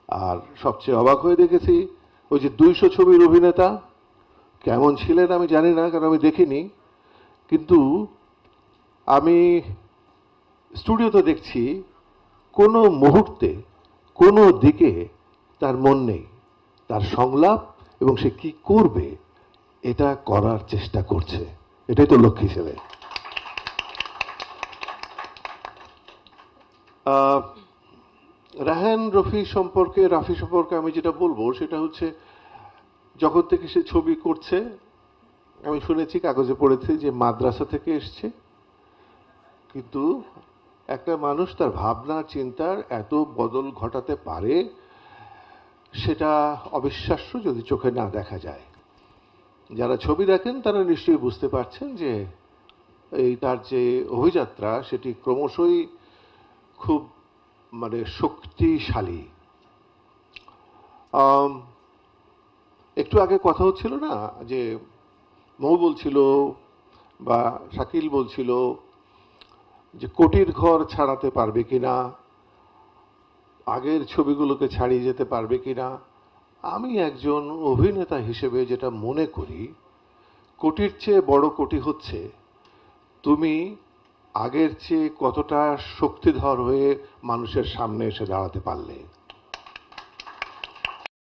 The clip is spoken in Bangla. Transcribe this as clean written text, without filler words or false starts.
আর সবচেয়ে অবাক হয়ে দেখেছি ওই যে 200 ছবির অভিনেতা কেমন ছিলেন আমি জানি না, কারণ আমি দেখিনি, কিন্তু আমি স্টুডিওতে দেখছি কোনো মুহূর্তে কোনো দিকে তার মন নেই। তার সংলাপ এবং সে কি করবে এটা করার চেষ্টা করছে। এটাই তো লক্ষ্মী ছেলে। রায়হান রাফি সম্পর্কে আমি যেটা বলবো সেটা হচ্ছে, যখন থেকে সে ছবি করছে আমি শুনেছি, কাগজে পড়েছি যে মাদ্রাসা থেকে এসছে, কিন্তু একটা মানুষ তার ভাবনা চিন্তার এত বদল ঘটাতে পারে সেটা অবিশ্বাস্য যদি চোখে না দেখা যায়। যারা ছবি দেখেন তারা নিশ্চয়ই বুঝতে পারছেন যে এই তার যে অভিযাত্রা সেটি ক্রমশই খুব মানে শক্তিশালী। একটু আগে কথা হচ্ছিল না যে মৌ বলছিল বা শাকিল বলছিল যে কোটির ঘর ছাড়াতে পারবে কিনা, আগের ছবিগুলোকে ছাড়িয়ে যেতে পারবে কিনা। আমি একজন অভিনেতা হিসেবে যেটা মনে করি, কোটির চেয়ে বড় কোটি হচ্ছে তুমি আগের চেয়ে কতটা শক্তিধর হয়ে মানুষের সামনে এসে দাঁড়াতে পারলে।